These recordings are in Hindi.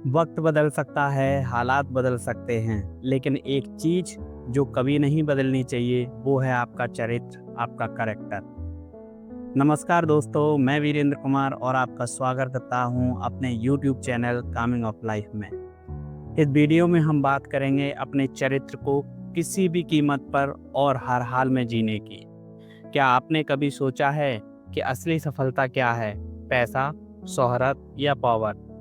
वक्त बदल सकता है, हालात बदल सकते हैं, लेकिन एक चीज़ जो कभी नहीं बदलनी चाहिए वो है आपका चरित्र, आपका कैरेक्टर। नमस्कार दोस्तों, मैं वीरेंद्र कुमार और आपका स्वागत करता हूं अपने YouTube channel Kameng of life में। इस वीडियो में हम बात करेंगे अपने चरित्र को किसी भी कीमत पर और हर हाल में जीने की। क्या आपने कभी सोचा है कि असली सफलता क्या है? पैसा, शोहरत या पावर?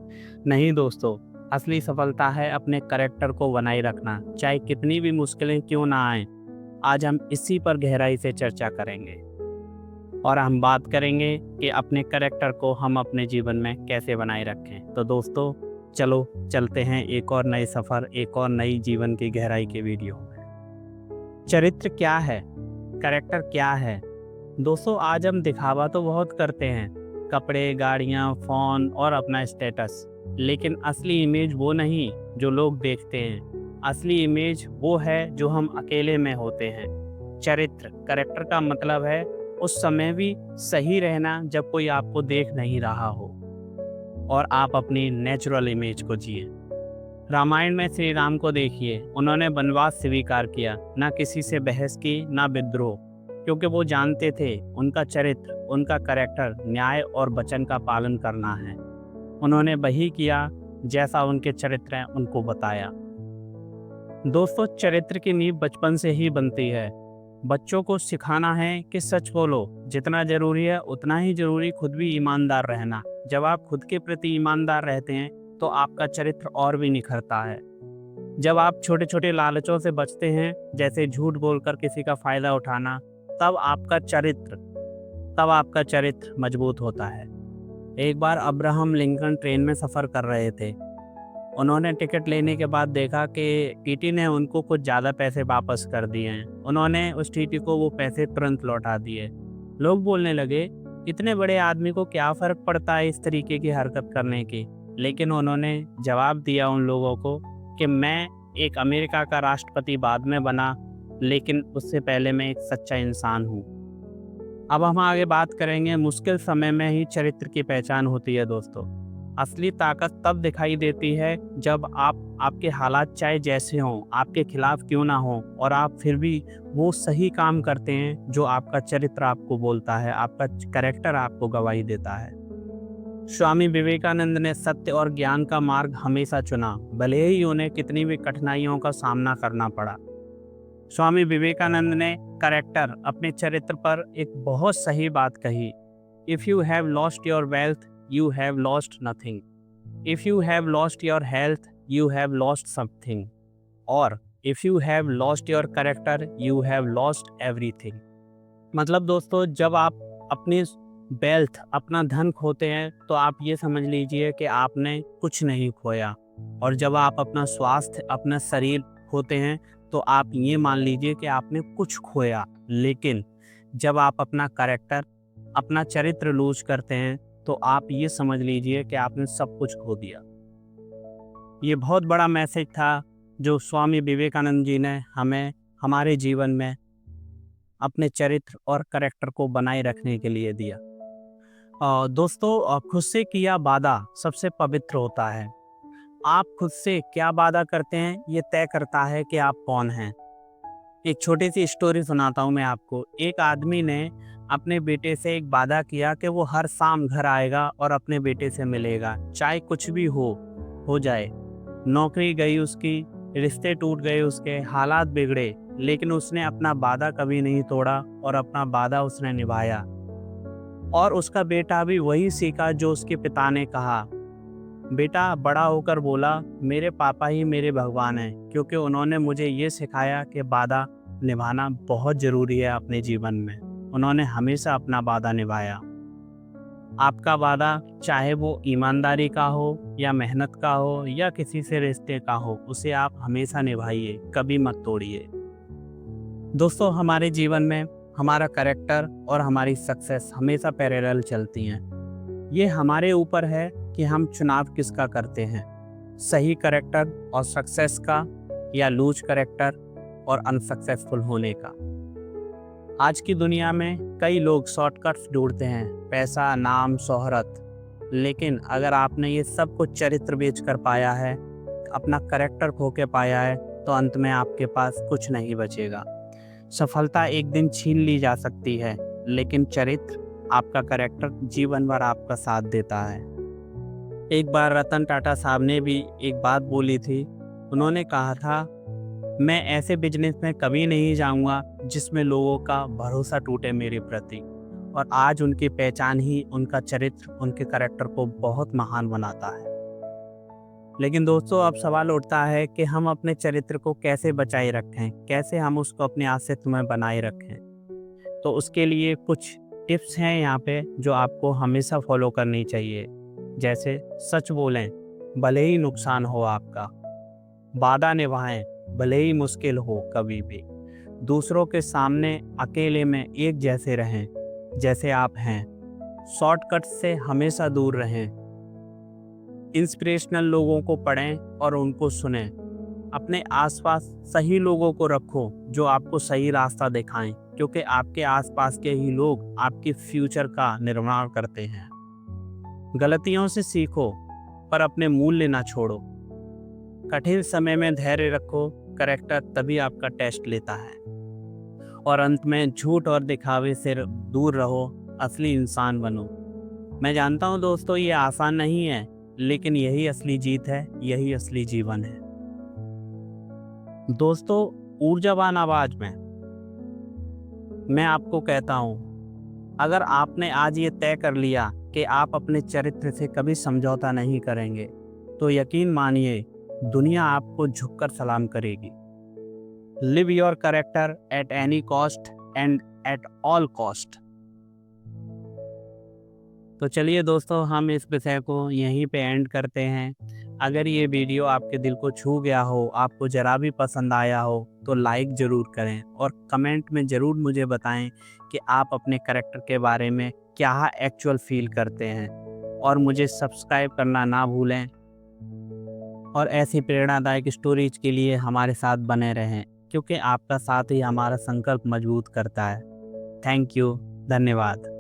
नहीं दोस्तों, असली सफलता है अपने कैरेक्टर को बनाए रखना, चाहे कितनी भी मुश्किलें क्यों ना आए। आज हम इसी पर गहराई से चर्चा करेंगे और हम बात करेंगे कि अपने कैरेक्टर को हम अपने जीवन में कैसे बनाए रखें। तो दोस्तों, चलो चलते हैं एक और नए सफ़र, एक और नई जीवन की गहराई के वीडियो में। चरित्र क्या है? कैरेक्टर क्या है? दोस्तों, आज हम दिखावा तो बहुत करते हैं, कपड़े, गाड़ियाँ, फ़ोन और अपना स्टेटस, लेकिन असली इमेज वो नहीं जो लोग देखते हैं। असली इमेज वो है जो हम अकेले में होते हैं। चरित्र, कैरेक्टर का मतलब है उस समय भी सही रहना जब कोई आपको देख नहीं रहा हो और आप अपनी नेचुरल इमेज को जिए। रामायण में श्री राम को देखिए, उन्होंने वनवास स्वीकार किया, ना किसी से बहस की, ना विद्रोह, क्योंकि वो जानते थे उनका चरित्र, उनका कैरेक्टर न्याय और वचन का पालन करना है। उन्होंने वही किया जैसा उनके चरित्र ने उनको बताया। दोस्तों, चरित्र की नींव बचपन से ही बनती है। बच्चों को सिखाना है कि सच बोलो, जितना जरूरी है उतना ही जरूरी खुद भी ईमानदार रहना। जब आप खुद के प्रति ईमानदार रहते हैं तो आपका चरित्र और भी निखरता है। जब आप छोटे छोटे लालचों से बचते हैं, जैसे झूठ बोलकर किसी का फायदा उठाना, तब आपका चरित्र मजबूत होता है। एक बार अब्राहम लिंकन ट्रेन में सफ़र कर रहे थे। उन्होंने टिकट लेने के बाद देखा कि टीटी ने उनको कुछ ज़्यादा पैसे वापस कर दिए हैं। उन्होंने उस टीटी को वो पैसे तुरंत लौटा दिए। लोग बोलने लगे, इतने बड़े आदमी को क्या फ़र्क पड़ता है इस तरीके की हरकत करने की। लेकिन उन्होंने जवाब दिया उन लोगों को कि मैं एक अमेरिका का राष्ट्रपति बाद में बना, लेकिन उससे पहले मैं एक सच्चा इंसान हूँ। अब हम आगे बात करेंगे, मुश्किल समय में ही चरित्र की पहचान होती है दोस्तों। असली ताकत तब दिखाई देती है जब आपके हालात चाहे जैसे हों, आपके खिलाफ क्यों ना हो, और आप फिर भी वो सही काम करते हैं जो आपका चरित्र आपको बोलता है, आपका कैरेक्टर आपको गवाही देता है। स्वामी विवेकानंद ने सत्य और ज्ञान का मार्ग हमेशा चुना, भले ही उन्हें कितनी भी कठिनाइयों का सामना करना पड़ा। स्वामी विवेकानंद ने कैरेक्टर, अपने चरित्र पर एक बहुत सही बात कही। If you have lost your wealth, you have lost nothing. If you have lost your health, you have lost something. और if you have lost your character, you have lost everything. मतलब दोस्तों, जब आप अपनी वेल्थ, अपना धन खोते हैं तो आप ये समझ लीजिए कि आपने कुछ नहीं खोया। और जब आप अपना स्वास्थ्य, अपना शरीर खोते हैं तो आप ये मान लीजिए कि आपने कुछ खोया। लेकिन जब आप अपना कैरेक्टर, अपना चरित्र लूज करते हैं तो आप ये समझ लीजिए कि आपने सब कुछ खो दिया। ये बहुत बड़ा मैसेज था जो स्वामी विवेकानंद जी ने हमें हमारे जीवन में अपने चरित्र और कैरेक्टर को बनाए रखने के लिए दिया। दोस्तों, खुद से किया वादा सबसे पवित्र होता है। आप खुद से क्या वादा करते हैं ये तय करता है कि आप कौन हैं। एक छोटी सी स्टोरी सुनाता हूँ मैं आपको। एक आदमी ने अपने बेटे से एक वादा किया कि वो हर शाम घर आएगा और अपने बेटे से मिलेगा, चाहे कुछ भी हो जाए। नौकरी गई उसकी, रिश्ते टूट गए उसके, हालात बिगड़े, लेकिन उसने अपना वादा कभी नहीं तोड़ा और अपना वादा उसने निभाया। और उसका बेटा भी वही सीखा जो उसके पिता ने कहा। बेटा बड़ा होकर बोला, मेरे पापा ही मेरे भगवान हैं, क्योंकि उन्होंने मुझे ये सिखाया कि वादा निभाना बहुत ज़रूरी है अपने जीवन में। उन्होंने हमेशा अपना वादा निभाया। आपका वादा, चाहे वो ईमानदारी का हो या मेहनत का हो या किसी से रिश्ते का हो, उसे आप हमेशा निभाइए, कभी मत तोड़िए। दोस्तों, हमारे जीवन में हमारा कैरेक्टर और हमारी सक्सेस हमेशा पैरेलल चलती हैं। ये हमारे ऊपर है कि हम चुनाव किसका करते हैं, सही कैरेक्टर और सक्सेस का, या लूज कैरेक्टर और अनसक्सेसफुल होने का। आज की दुनिया में कई लोग शॉर्टकट्स ढूंढते हैं, पैसा, नाम, शोहरत, लेकिन अगर आपने ये सब कुछ चरित्र बेच कर पाया है, अपना कैरेक्टर खो के पाया है, तो अंत में आपके पास कुछ नहीं बचेगा। सफलता एक दिन छीन ली जा सकती है, लेकिन चरित्र, आपका कैरेक्टर जीवन भर आपका साथ देता है। एक बार रतन टाटा साहब ने भी एक बात बोली थी। उन्होंने कहा था, मैं ऐसे बिजनेस में कभी नहीं जाऊंगा जिसमें लोगों का भरोसा टूटे मेरे प्रति। और आज उनकी पहचान ही उनका चरित्र, उनके कैरेक्टर को बहुत महान बनाता है। लेकिन दोस्तों, अब सवाल उठता है कि हम अपने चरित्र को कैसे बचाए रखें, कैसे हम उसको अपने अस्तित्व में बनाए रखें। तो उसके लिए कुछ टिप्स हैं यहाँ पे जो आपको हमेशा फॉलो करनी चाहिए। जैसे सच बोलें भले ही नुकसान हो आपका, वादा निभाएं भले ही मुश्किल हो कभी भी, दूसरों के सामने अकेले में एक जैसे रहें जैसे आप हैं, शॉर्टकट से हमेशा दूर रहें, इंस्पिरेशनल लोगों को पढ़ें और उनको सुनें, अपने आसपास सही लोगों को रखो जो आपको सही रास्ता दिखाएं, क्योंकि आपके आसपास के ही लोग आपके फ्यूचर का निर्माण करते हैं। गलतियों से सीखो पर अपने मूल्य ना छोड़ो। कठिन समय में धैर्य रखो, कैरेक्टर तभी आपका टेस्ट लेता है। और अंत में झूठ और दिखावे से दूर रहो, असली इंसान बनो। मैं जानता हूँ दोस्तों, ये आसान नहीं है, लेकिन यही असली जीत है, यही असली जीवन है। दोस्तों, ऊर्जावान आवाज में मैं आपको कहता हूँ, अगर आपने आज ये तय कर लिया कि आप अपने चरित्र से कभी समझौता नहीं करेंगे, तो यकीन मानिए दुनिया आपको झुककर सलाम करेगी। Live your character at any cost and at all cost. तो चलिए दोस्तों, हम इस विषय को यहीं पे एंड करते हैं। अगर ये वीडियो आपके दिल को छू गया हो, आपको ज़रा भी पसंद आया हो, तो लाइक ज़रूर करें और कमेंट में ज़रूर मुझे बताएं कि आप अपने कैरेक्टर के बारे में क्या एक्चुअल फील करते हैं। और मुझे सब्सक्राइब करना ना भूलें और ऐसी प्रेरणादायक स्टोरीज के लिए हमारे साथ बने रहें, क्योंकि आपका साथ ही हमारा संकल्प मजबूत करता है। थैंक यू, धन्यवाद।